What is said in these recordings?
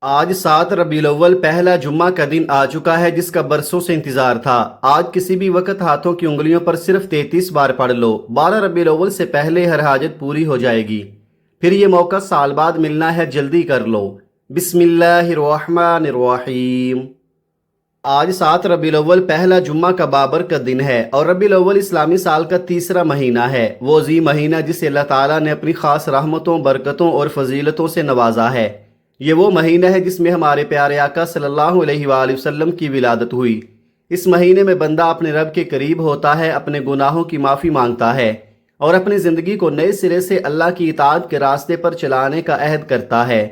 آج 7 ربیع الاول پہلا جمعہ کا دن آ چکا ہے جس کا برسوں سے انتظار تھا۔ آج کسی بھی وقت ہاتھوں کی انگلیوں پر صرف 33 بار پڑھ لو، 12 ربیع الاول سے پہلے ہر حاجت پوری ہو جائے گی۔ پھر یہ موقع سال بعد ملنا ہے، جلدی کر لو۔ بسم اللہ الرحمن الرحیم۔ آج 7 ربیع الاول پہلا جمعہ کا بابرکت دن ہے اور ربیع الاول اسلامی سال کا تیسرا مہینہ ہے، وہ عظیم مہینہ جسے اللہ تعالیٰ نے اپنی خاص رحمتوں، برکتوں اور فضیلتوں سے نوازا ہے۔ یہ وہ مہینہ ہے جس میں ہمارے پیارے آقا صلی اللہ علیہ وآلہ وسلم کی ولادت ہوئی۔ اس مہینے میں بندہ اپنے رب کے قریب ہوتا ہے، اپنے گناہوں کی معافی مانگتا ہے اور اپنی زندگی کو نئے سرے سے اللہ کی اطاعت کے راستے پر چلانے کا عہد کرتا ہے۔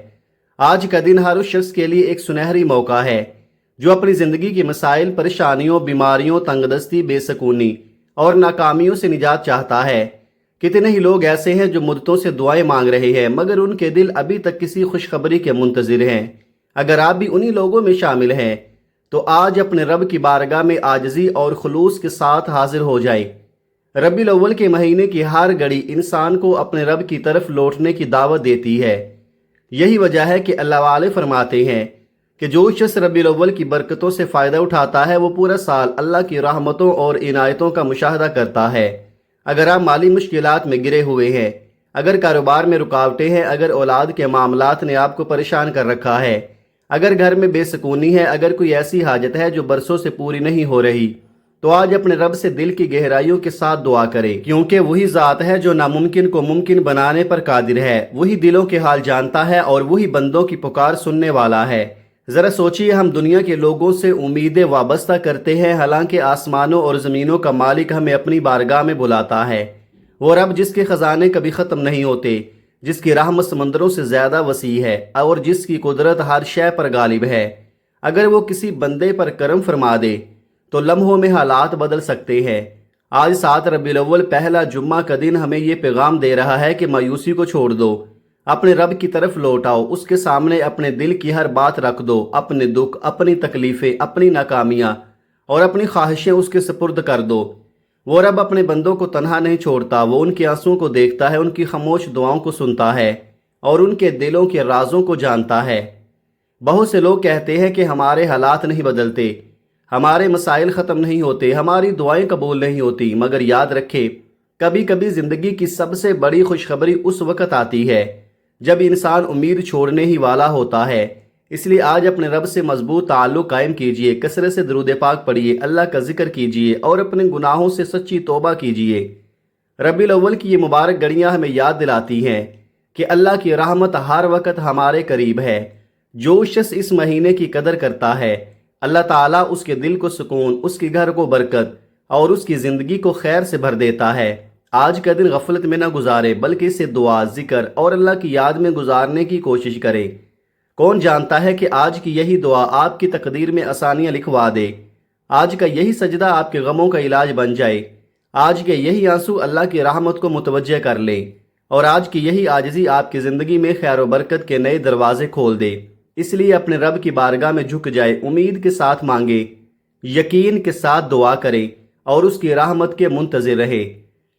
آج کا دن ہر اس شخص کے لیے ایک سنہری موقع ہے جو اپنی زندگی کے مسائل، پریشانیوں، بیماریوں، تنگ دستی، بے سکونی اور ناکامیوں سے نجات چاہتا ہے۔ کتنے ہی لوگ ایسے ہیں جو مدتوں سے دعائیں مانگ رہے ہیں مگر ان کے دل ابھی تک کسی خوشخبری کے منتظر ہیں۔ اگر آپ بھی انہی لوگوں میں شامل ہیں تو آج اپنے رب کی بارگاہ میں عاجزی اور خلوص کے ساتھ حاضر ہو جائیں۔ ربیع الاول کے مہینے کی ہر گھڑی انسان کو اپنے رب کی طرف لوٹنے کی دعوت دیتی ہے۔ یہی وجہ ہے کہ اللہ والے فرماتے ہیں کہ جو شخص ربیع الاول کی برکتوں سے فائدہ اٹھاتا ہے وہ پورا سال اللہ کی رحمتوں اور عنایتوں کا مشاہدہ کرتا ہے۔ اگر آپ مالی مشکلات میں گرے ہوئے ہیں، اگر کاروبار میں رکاوٹیں ہیں، اگر اولاد کے معاملات نے آپ کو پریشان کر رکھا ہے، اگر گھر میں بے سکونی ہے، اگر کوئی ایسی حاجت ہے جو برسوں سے پوری نہیں ہو رہی، تو آج اپنے رب سے دل کی گہرائیوں کے ساتھ دعا کرے، کیونکہ وہی ذات ہے جو ناممکن کو ممکن بنانے پر قادر ہے، وہی دلوں کے حال جانتا ہے اور وہی بندوں کی پکار سننے والا ہے۔ ذرا سوچئے، ہم دنیا کے لوگوں سے امیدیں وابستہ کرتے ہیں، حالانکہ آسمانوں اور زمینوں کا مالک ہمیں اپنی بارگاہ میں بلاتا ہے۔ وہ رب جس کے خزانے کبھی ختم نہیں ہوتے، جس کی رحمت سمندروں سے زیادہ وسیع ہے اور جس کی قدرت ہر شے پر غالب ہے۔ اگر وہ کسی بندے پر کرم فرما دے تو لمحوں میں حالات بدل سکتے ہیں۔ آج 7 ربیع الاول پہلا جمعہ کا دن ہمیں یہ پیغام دے رہا ہے کہ مایوسی کو چھوڑ دو، اپنے رب کی طرف لوٹ آؤ، اس کے سامنے اپنے دل کی ہر بات رکھ دو، اپنے دکھ، اپنی تکلیفیں، اپنی ناکامیاں اور اپنی خواہشیں اس کے سپرد کر دو۔ وہ رب اپنے بندوں کو تنہا نہیں چھوڑتا، وہ ان کے آنسوں کو دیکھتا ہے، ان کی خاموش دعاؤں کو سنتا ہے اور ان کے دلوں کے رازوں کو جانتا ہے۔ بہت سے لوگ کہتے ہیں کہ ہمارے حالات نہیں بدلتے، ہمارے مسائل ختم نہیں ہوتے، ہماری دعائیں قبول نہیں ہوتی، مگر یاد رکھے کبھی کبھی زندگی کی سب سے بڑی خوشخبری اس وقت آتی ہے جب انسان امید چھوڑنے ہی والا ہوتا ہے۔ اس لیے آج اپنے رب سے مضبوط تعلق قائم کیجئے، کثرت سے درود پاک پڑھیے، اللہ کا ذکر کیجئے اور اپنے گناہوں سے سچی توبہ کیجئے۔ ربیع الاول کی یہ مبارک گھڑیاں ہمیں یاد دلاتی ہیں کہ اللہ کی رحمت ہر وقت ہمارے قریب ہے۔ جو شخص اس مہینے کی قدر کرتا ہے، اللہ تعالیٰ اس کے دل کو سکون، اس کے گھر کو برکت اور اس کی زندگی کو خیر سے بھر دیتا ہے۔ آج کا دن غفلت میں نہ گزارے بلکہ اسے دعا، ذکر اور اللہ کی یاد میں گزارنے کی کوشش کرے۔ کون جانتا ہے کہ آج کی یہی دعا آپ کی تقدیر میں آسانیاں لکھوا دے، آج کا یہی سجدہ آپ کے غموں کا علاج بن جائے، آج کے یہی آنسو اللہ کی رحمت کو متوجہ کر لے اور آج کی یہی عاجزی آپ کی زندگی میں خیر و برکت کے نئے دروازے کھول دے۔ اس لیے اپنے رب کی بارگاہ میں جھک جائے، امید کے ساتھ مانگے، یقین کے ساتھ دعا کرے اور اس کی رحمت کے منتظر رہے،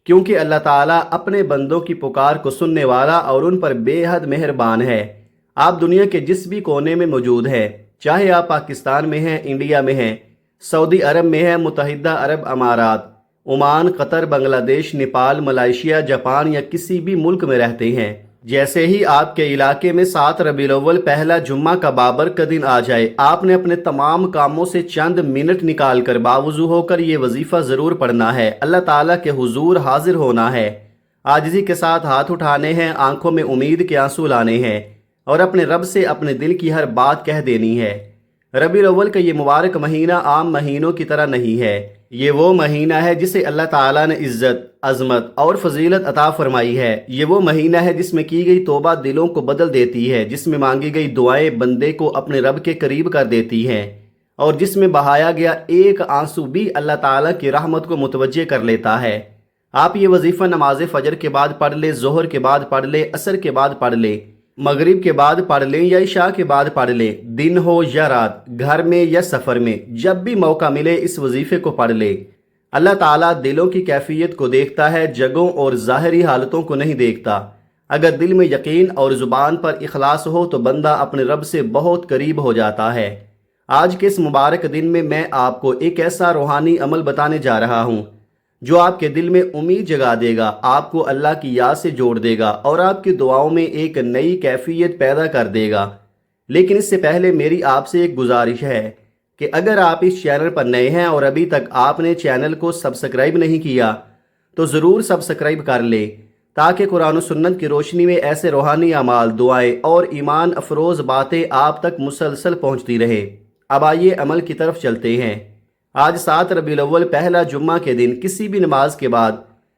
کیونکہ اللہ تعالیٰ اپنے بندوں کی پکار کو سننے والا اور ان پر بے حد مہربان ہے۔ آپ دنیا کے جس بھی کونے میں موجود ہیں، چاہے آپ پاکستان میں ہیں، انڈیا میں ہیں، سعودی عرب میں ہیں، متحدہ عرب امارات، عمان، قطر، بنگلہ دیش، نیپال، ملائیشیا، جاپان یا کسی بھی ملک میں رہتے ہیں، جیسے ہی آپ کے علاقے میں 7 ربیع الاول پہلا جمعہ کا بابرکت دن آ جائے، آپ نے اپنے تمام کاموں سے چند منٹ نکال کر باوضو ہو کر یہ وظیفہ ضرور پڑھنا ہے، اللہ تعالیٰ کے حضور حاضر ہونا ہے، عاجزی کے ساتھ ہاتھ اٹھانے ہیں، آنکھوں میں امید کے آنسو لانے ہیں اور اپنے رب سے اپنے دل کی ہر بات کہہ دینی ہے۔ ربیع الاول کا یہ مبارک مہینہ عام مہینوں کی طرح نہیں ہے، یہ وہ مہینہ ہے جسے اللہ تعالیٰ نے عزت، عظمت اور فضیلت عطا فرمائی ہے۔ یہ وہ مہینہ ہے جس میں کی گئی توبہ دلوں کو بدل دیتی ہے، جس میں مانگی گئی دعائیں بندے کو اپنے رب کے قریب کر دیتی ہیں اور جس میں بہایا گیا ایک آنسو بھی اللہ تعالیٰ کی رحمت کو متوجہ کر لیتا ہے۔ آپ یہ وظیفہ نماز فجر کے بعد پڑھ لیں، ظہر کے بعد پڑھ لیں، عصر کے بعد پڑھ لیں، مغرب کے بعد پڑھ لیں یا عشاء کے بعد پڑھ لیں، دن ہو یا رات، گھر میں یا سفر میں، جب بھی موقع ملے اس وظیفے کو پڑھ لیں۔ اللہ تعالیٰ دلوں کی کیفیت کو دیکھتا ہے، جگہوں اور ظاہری حالتوں کو نہیں دیکھتا۔ اگر دل میں یقین اور زبان پر اخلاص ہو تو بندہ اپنے رب سے بہت قریب ہو جاتا ہے۔ آج کے اس مبارک دن میں آپ کو ایک ایسا روحانی عمل بتانے جا رہا ہوں جو آپ کے دل میں امید جگا دے گا، آپ کو اللہ کی یاد سے جوڑ دے گا اور آپ کی دعاؤں میں ایک نئی کیفیت پیدا کر دے گا۔ لیکن اس سے پہلے میری آپ سے ایک گزارش ہے کہ اگر آپ اس چینل پر نئے ہیں اور ابھی تک آپ نے چینل کو سبسکرائب نہیں کیا تو ضرور سبسکرائب کر لیں تاکہ قرآن و سنت کی روشنی میں ایسے روحانی اعمال، دعائیں اور ایمان افروز باتیں آپ تک مسلسل پہنچتی رہے۔ اب آئیے عمل کی طرف چلتے ہیں۔ آج 7 ربیع الاول پہلا جمعہ کے دن کسی بھی نماز کے بعد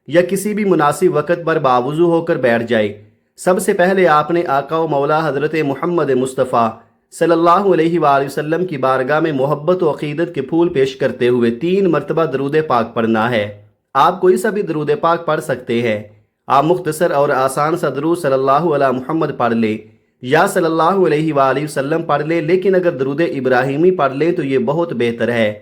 یا کسی بھی مناسب وقت پر باوضو ہو کر بیٹھ جائے۔ سب سے پہلے آپ نے آقا و مولا حضرت محمد مصطفیٰ صلی اللہ علیہ وآلہ وسلم کی بارگاہ میں محبت و عقیدت کے پھول پیش کرتے ہوئے 3 مرتبہ درود پاک پڑھنا ہے۔ آپ کوئی سا بھی درود پاک پڑھ سکتے ہیں۔ آپ مختصر اور آسان سا درود صلی اللہ علیہ محمد پڑھ لیں یا صلی اللہ علیہ وآلہ وسلم پڑھ لیں، لیکن اگر درود ابراہیمی پڑھ لیں تو یہ بہت بہتر ہے،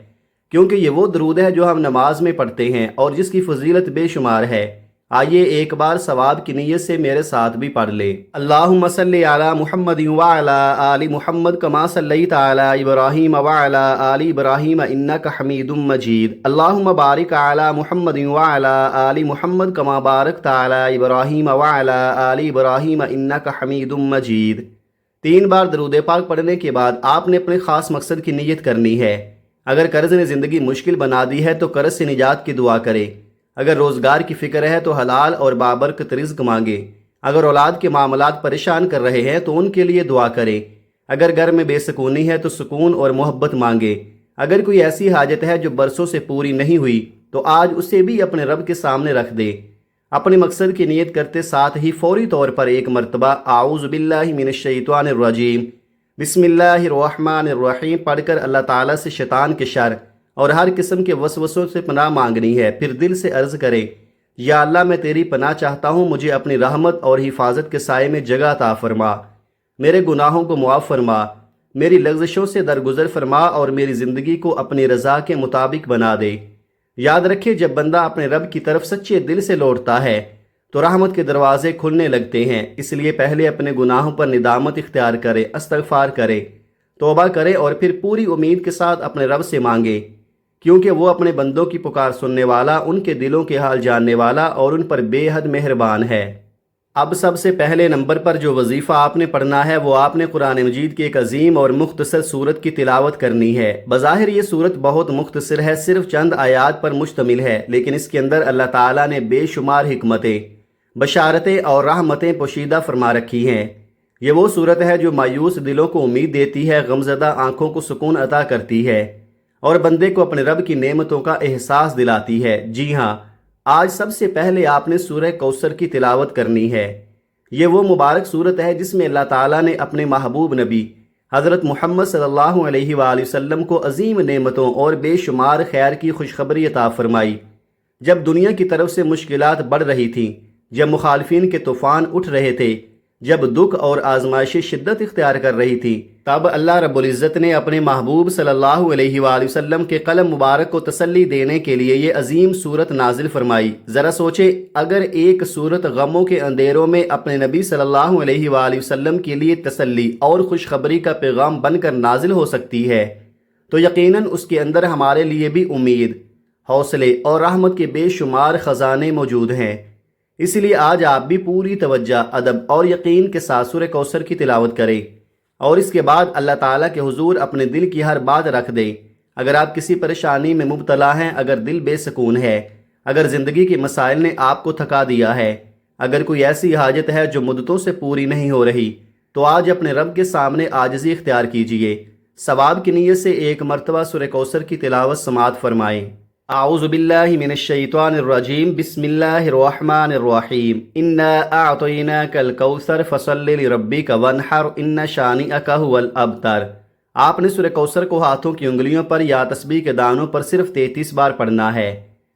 کیونکہ یہ وہ درود ہے جو ہم نماز میں پڑھتے ہیں اور جس کی فضیلت بے شمار ہے۔ آئیے ایک بار ثواب کی نیت سے میرے ساتھ بھی پڑھ لیں۔ اللہم صلی علی محمد وعلی آل محمد کما صلیت علی ابراہیم وعلی آل ابراہیم انک حمید مجید۔ اللہم بارک علی محمد وعلی آل محمد کما بارکت علی ابراہیم وعلی آل ابراہیم انک حمید مجید۔ 3 بار درود پاک پڑھنے کے بعد آپ نے اپنے خاص مقصد کی نیت کرنی ہے۔ اگر قرض نے زندگی مشکل بنا دی ہے تو قرض سے نجات کی دعا کرے۔ اگر روزگار کی فکر ہے تو حلال اور بابرکت رزق مانگے۔ اگر اولاد کے معاملات پریشان کر رہے ہیں تو ان کے لیے دعا کرے۔ اگر گھر میں بے سکونی ہے تو سکون اور محبت مانگے۔ اگر کوئی ایسی حاجت ہے جو برسوں سے پوری نہیں ہوئی تو آج اسے بھی اپنے رب کے سامنے رکھ دے۔ اپنے مقصد کی نیت کرتے ساتھ ہی فوری طور پر ایک مرتبہ اعوذ باللہ من الشیطان الرجیم بسم اللہ الرحمن الرحیم پڑھ کر اللہ تعالیٰ سے شیطان کے شر اور ہر قسم کے وسوسوں سے پناہ مانگنی ہے۔ پھر دل سے عرض کرے، یا اللہ میں تیری پناہ چاہتا ہوں، مجھے اپنی رحمت اور حفاظت کے سائے میں جگہ عطا فرما، میرے گناہوں کو معاف فرما، میری لغزشوں سے درگزر فرما اور میری زندگی کو اپنی رضا کے مطابق بنا دے۔ یاد رکھے، جب بندہ اپنے رب کی طرف سچے دل سے لوٹتا ہے تو رحمت کے دروازے کھلنے لگتے ہیں۔ اس لیے پہلے اپنے گناہوں پر ندامت اختیار کرے، استغفار کرے، توبہ کرے اور پھر پوری امید کے ساتھ اپنے رب سے مانگے، کیونکہ وہ اپنے بندوں کی پکار سننے والا، ان کے دلوں کے حال جاننے والا اور ان پر بے حد مہربان ہے۔ اب سب سے پہلے نمبر پر جو وظیفہ آپ نے پڑھنا ہے وہ آپ نے قرآن مجید کی ایک عظیم اور مختصر سورت کی تلاوت کرنی ہے۔ بظاہر یہ سورت بہت مختصر ہے، صرف چند آیات پر مشتمل ہے، لیکن اس کے اندر اللہ تعالیٰ نے بے شمار حکمتیں، بشارتیں اور رحمتیں پوشیدہ فرما رکھی ہیں۔ یہ وہ سورت ہے جو مایوس دلوں کو امید دیتی ہے، غمزدہ آنکھوں کو سکون عطا کرتی ہے اور بندے کو اپنے رب کی نعمتوں کا احساس دلاتی ہے۔ جی ہاں، آج سب سے پہلے آپ نے سورہ کوثر کی تلاوت کرنی ہے۔ یہ وہ مبارک سورت ہے جس میں اللہ تعالیٰ نے اپنے محبوب نبی حضرت محمد صلی اللہ علیہ وآلہ وسلم کو عظیم نعمتوں اور بے شمار خیر کی خوشخبری عطا فرمائی۔ جب دنیا کی طرف سے مشکلات بڑھ رہی تھیں، جب مخالفین کے طوفان اٹھ رہے تھے، جب دکھ اور آزمائشیں شدت اختیار کر رہی تھی، تب اللہ رب العزت نے اپنے محبوب صلی اللہ علیہ وآلہ وسلم کے قلم مبارک کو تسلی دینے کے لیے یہ عظیم سورت نازل فرمائی۔ ذرا سوچے، اگر ایک سورت غموں کے اندھیروں میں اپنے نبی صلی اللہ علیہ وآلہ وسلم کے لیے تسلی اور خوشخبری کا پیغام بن کر نازل ہو سکتی ہے تو یقیناً اس کے اندر ہمارے لیے بھی امید، حوصلے اور رحمت کے بے شمار خزانے موجود ہیں۔ اس لیے آج آپ بھی پوری توجہ، ادب اور یقین کے ساتھ سورہ کوثر کی تلاوت کریں اور اس کے بعد اللہ تعالیٰ کے حضور اپنے دل کی ہر بات رکھ دیں۔ اگر آپ کسی پریشانی میں مبتلا ہیں، اگر دل بے سکون ہے، اگر زندگی کے مسائل نے آپ کو تھکا دیا ہے، اگر کوئی ایسی حاجت ہے جو مدتوں سے پوری نہیں ہو رہی، تو آج اپنے رب کے سامنے عاجزی اختیار کیجیے۔ ثواب کی نیت سے ایک مرتبہ سورہ کوثر کی تلاوت سماعت فرمائیں۔ اعوذ باللہ من الشیطان الرجیم بسم اللہ الرحمن الرحیم انا اعطیناک الکوثر فصل لربک وانحر ان شانئک هو الابتر۔ آپ نے سورہ کوثر کو ہاتھوں کی انگلیوں پر یا تسبیح کے دانوں پر صرف 33 بار پڑھنا ہے۔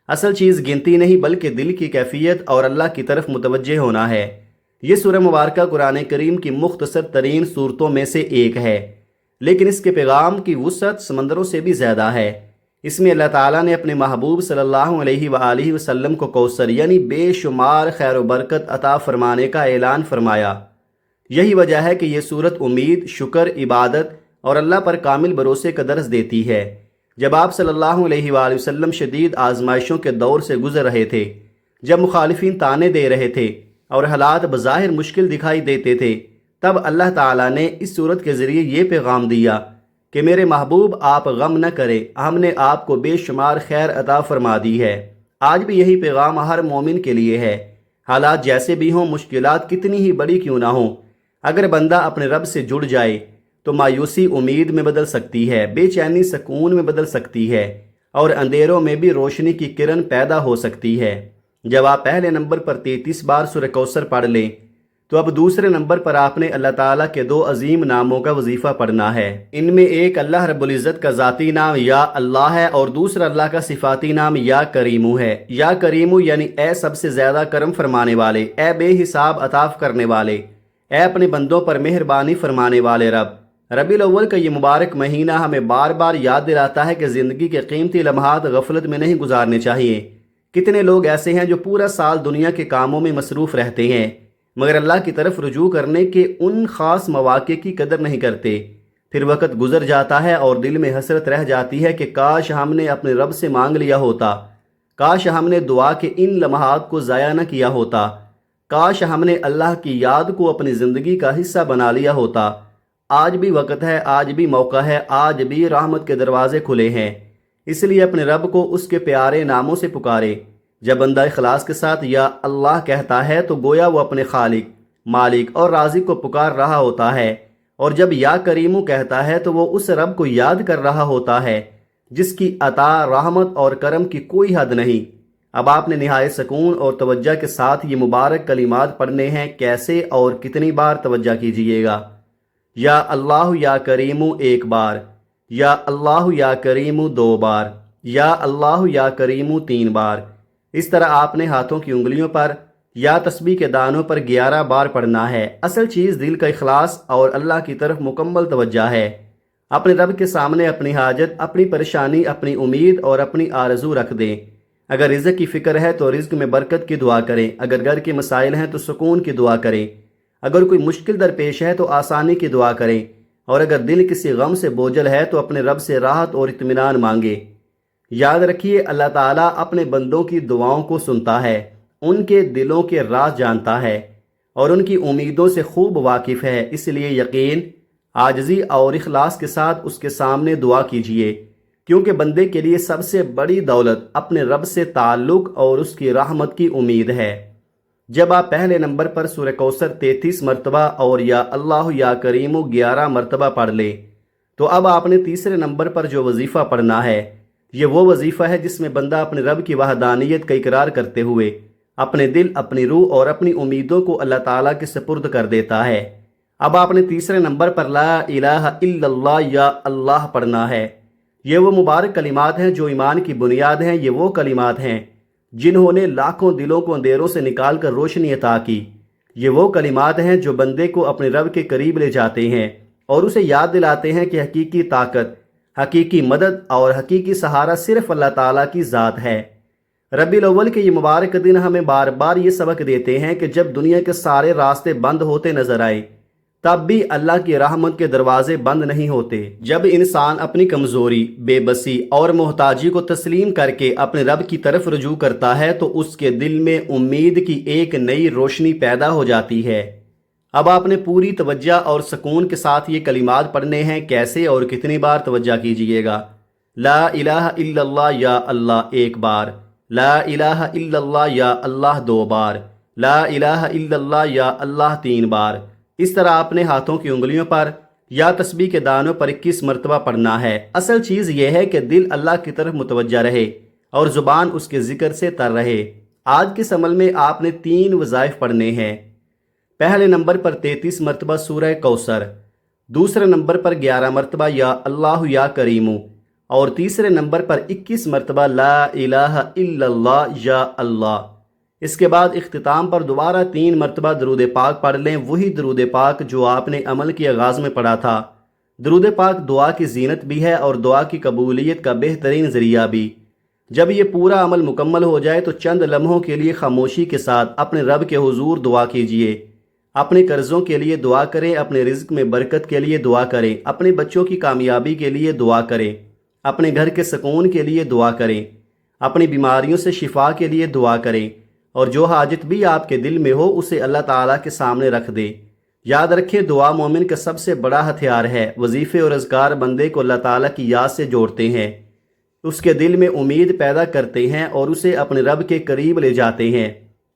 اصل چیز گنتی نہیں بلکہ دل کی کیفیت اور اللہ کی طرف متوجہ ہونا ہے۔ یہ سورہ مبارکہ قرآن کریم کی مختصر ترین صورتوں میں سے ایک ہے، لیکن اس کے پیغام کی وسعت سمندروں سے بھی زیادہ ہے۔ اس میں اللہ تعالیٰ نے اپنے محبوب صلی اللہ علیہ وآلہ وسلم کو کوثر یعنی بے شمار خیر و برکت عطا فرمانے کا اعلان فرمایا۔ یہی وجہ ہے کہ یہ صورت امید، شکر، عبادت اور اللہ پر کامل بھروسے کا درس دیتی ہے۔ جب آپ صلی اللہ علیہ وآلہ وسلم شدید آزمائشوں کے دور سے گزر رہے تھے، جب مخالفین طعنے دے رہے تھے اور حالات بظاہر مشکل دکھائی دیتے تھے، تب اللہ تعالیٰ نے اس صورت کے ذریعے یہ پیغام دیا کہ میرے محبوب آپ غم نہ کریں، ہم نے آپ کو بے شمار خیر عطا فرما دی ہے۔ آج بھی یہی پیغام ہر مومن کے لیے ہے۔ حالات جیسے بھی ہوں، مشکلات کتنی ہی بڑی کیوں نہ ہوں، اگر بندہ اپنے رب سے جڑ جائے تو مایوسی امید میں بدل سکتی ہے، بے چینی سکون میں بدل سکتی ہے، اور اندھیروں میں بھی روشنی کی کرن پیدا ہو سکتی ہے۔ جب آپ پہلے نمبر پر 33 بار سورہ کوثر پڑھ لیں تو اب دوسرے نمبر پر آپ نے اللہ تعالیٰ کے 2 عظیم ناموں کا وظیفہ پڑھنا ہے۔ ان میں ایک اللہ رب العزت کا ذاتی نام یا اللہ ہے اور دوسرا اللہ کا صفاتی نام یا کریمو ہے۔ یا کریمو یعنی اے سب سے زیادہ کرم فرمانے والے، اے بے حساب عطا کرنے والے، اے اپنے بندوں پر مہربانی فرمانے والے رب۔ ربیع الاول کا یہ مبارک مہینہ ہمیں بار بار یاد دلاتا ہے کہ زندگی کے قیمتی لمحات غفلت میں نہیں گزارنے چاہیے۔ کتنے لوگ ایسے ہیں جو پورا سال دنیا کے کاموں میں مصروف رہتے ہیں مگر اللہ کی طرف رجوع کرنے کے ان خاص مواقع کی قدر نہیں کرتے۔ پھر وقت گزر جاتا ہے اور دل میں حسرت رہ جاتی ہے کہ کاش ہم نے اپنے رب سے مانگ لیا ہوتا، کاش ہم نے دعا کے ان لمحات کو ضائع نہ کیا ہوتا، کاش ہم نے اللہ کی یاد کو اپنی زندگی کا حصہ بنا لیا ہوتا۔ آج بھی وقت ہے، آج بھی موقع ہے، آج بھی رحمت کے دروازے کھلے ہیں، اس لیے اپنے رب کو اس کے پیارے ناموں سے پکارے۔ جب بندہ اخلاص کے ساتھ یا اللہ کہتا ہے تو گویا وہ اپنے خالق، مالک اور رازق کو پکار رہا ہوتا ہے، اور جب یا کریمو کہتا ہے تو وہ اس رب کو یاد کر رہا ہوتا ہے جس کی عطا، رحمت اور کرم کی کوئی حد نہیں۔ اب آپ نے نہایت سکون اور توجہ کے ساتھ یہ مبارک کلمات پڑھنے ہیں۔ کیسے اور کتنی بار؟ توجہ کیجئے گا۔ یا اللہ یا کریمو 1 بار، یا اللہ یا کریمو 2 بار، یا اللہ یا کریمو 3 بار۔ اس طرح آپ نے ہاتھوں کی انگلیوں پر یا تسبیح کے دانوں پر 11 بار پڑھنا ہے۔ اصل چیز دل کا اخلاص اور اللہ کی طرف مکمل توجہ ہے۔ اپنے رب کے سامنے اپنی حاجت، اپنی پریشانی، اپنی امید اور اپنی آرزو رکھ دیں۔ اگر رزق کی فکر ہے تو رزق میں برکت کی دعا کریں، اگر گھر کے مسائل ہیں تو سکون کی دعا کریں، اگر کوئی مشکل درپیش ہے تو آسانی کی دعا کریں، اور اگر دل کسی غم سے بوجھل ہے تو اپنے رب سے راحت اور اطمینان مانگے۔ یاد رکھیے اللہ تعالیٰ اپنے بندوں کی دعاؤں کو سنتا ہے، ان کے دلوں کے راز جانتا ہے اور ان کی امیدوں سے خوب واقف ہے۔ اس لیے یقین، عاجزی اور اخلاص کے ساتھ اس کے سامنے دعا کیجیے، کیونکہ بندے کے لیے سب سے بڑی دولت اپنے رب سے تعلق اور اس کی رحمت کی امید ہے۔ جب آپ پہلے نمبر پر سورہ کوثر 33 مرتبہ اور یا اللہ یا کریمو 11 مرتبہ پڑھ لیں تو اب آپ نے تیسرے نمبر پر جو وظیفہ پڑھنا ہے، یہ وہ وظیفہ ہے جس میں بندہ اپنے رب کی وحدانیت کا اقرار کرتے ہوئے اپنے دل، اپنی روح اور اپنی امیدوں کو اللہ تعالیٰ کے سپرد کر دیتا ہے۔ اب آپ نے تیسرے نمبر پر لا الہ الا اللہ یا اللہ پڑھنا ہے۔ یہ وہ مبارک کلمات ہیں جو ایمان کی بنیاد ہیں، یہ وہ کلمات ہیں جنہوں نے لاکھوں دلوں کو اندھیروں سے نکال کر روشنی عطا کی۔ یہ وہ کلمات ہیں جو بندے کو اپنے رب کے قریب لے جاتے ہیں اور اسے یاد دلاتے ہیں کہ حقیقی طاقت، حقیقی مدد اور حقیقی سہارا صرف اللہ تعالیٰ کی ذات ہے۔ ربیع الاول کے یہ مبارک دن ہمیں بار بار یہ سبق دیتے ہیں کہ جب دنیا کے سارے راستے بند ہوتے نظر آئے تب بھی اللہ کی رحمت کے دروازے بند نہیں ہوتے۔ جب انسان اپنی کمزوری، بے بسی اور محتاجی کو تسلیم کر کے اپنے رب کی طرف رجوع کرتا ہے تو اس کے دل میں امید کی ایک نئی روشنی پیدا ہو جاتی ہے۔ اب آپ نے پوری توجہ اور سکون کے ساتھ یہ کلمات پڑھنے ہیں۔ کیسے اور کتنی بار؟ توجہ کیجئے گا۔ لا الہ الا اللہ یا اللہ 1 بار، لا الہ الا اللہ یا اللہ 2 بار، لا الہ الا اللہ یا اللہ 3 بار۔ اس طرح آپ نے ہاتھوں کی انگلیوں پر یا تسبیح کے دانوں پر 21 مرتبہ پڑھنا ہے۔ اصل چیز یہ ہے کہ دل اللہ کی طرف متوجہ رہے اور زبان اس کے ذکر سے تر رہے۔ آج کے عمل میں آپ نے 3 وظائف پڑھنے ہیں۔ پہلے نمبر پر 33 مرتبہ سورہ کوثر، دوسرے نمبر پر 11 مرتبہ یا اللہ یا کریمو، اور تیسرے نمبر پر 21 مرتبہ لا الہ الا اللہ یا اللہ۔ اس کے بعد اختتام پر دوبارہ 3 مرتبہ درود پاک پڑھ لیں، وہی درود پاک جو آپ نے عمل کے آغاز میں پڑھا تھا۔ درود پاک دعا کی زینت بھی ہے اور دعا کی قبولیت کا بہترین ذریعہ بھی۔ جب یہ پورا عمل مکمل ہو جائے تو چند لمحوں کے لیے خاموشی کے ساتھ اپنے رب کے حضور دعا کیجیے۔ اپنے قرضوں کے لیے دعا کریں، اپنے رزق میں برکت کے لیے دعا کریں، اپنے بچوں کی کامیابی کے لیے دعا کریں، اپنے گھر کے سکون کے لیے دعا کریں، اپنی بیماریوں سے شفا کے لیے دعا کریں، اور جو حاجت بھی آپ کے دل میں ہو اسے اللہ تعالیٰ کے سامنے رکھ دیں۔ یاد رکھیں، دعا مومن کا سب سے بڑا ہتھیار ہے۔ وظیفے اور اذکار بندے کو اللہ تعالیٰ کی یاد سے جوڑتے ہیں، اس کے دل میں امید پیدا کرتے ہیں اور اسے اپنے رب کے قریب لے جاتے ہیں۔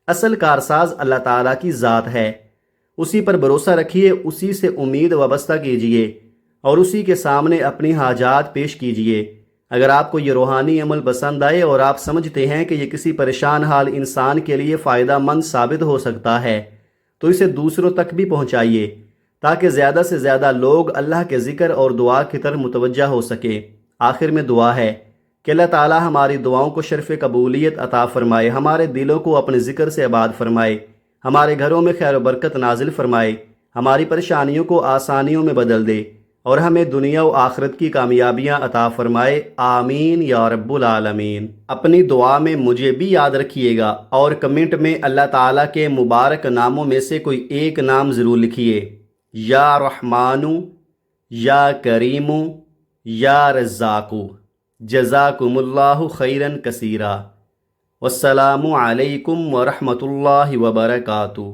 اصل کارساز اللہ تعالیٰ کی ذات ہے، اسی پر بھروسہ رکھیے، اسی سے امید وابستہ کیجیے اور اسی کے سامنے اپنی حاجات پیش کیجیے۔ اگر آپ کو یہ روحانی عمل پسند آئے اور آپ سمجھتے ہیں کہ یہ کسی پریشان حال انسان کے لیے فائدہ مند ثابت ہو سکتا ہے تو اسے دوسروں تک بھی پہنچائیے تاکہ زیادہ سے زیادہ لوگ اللہ کے ذکر اور دعا کی طرف متوجہ ہو سکے۔ آخر میں دعا ہے کہ اللہ تعالی ہماری دعاؤں کو شرف قبولیت عطا فرمائے، ہمارے دلوں کو اپنے ذکر سے آباد فرمائے، ہمارے گھروں میں خیر و برکت نازل فرمائے، ہماری پریشانیوں کو آسانیوں میں بدل دے اور ہمیں دنیا و آخرت کی کامیابیاں عطا فرمائے۔ آمین یا رب العالمین۔ اپنی دعا میں مجھے بھی یاد رکھیے گا اور کمنٹ میں اللہ تعالیٰ کے مبارک ناموں میں سے کوئی ایک نام ضرور لکھیے۔ یا رحمانو، یا کریمو، یا رزاقو۔ جزاکم اللہ خیرن کثیرا۔ والسلام علیکم ورحمۃ اللہ وبرکاتہ۔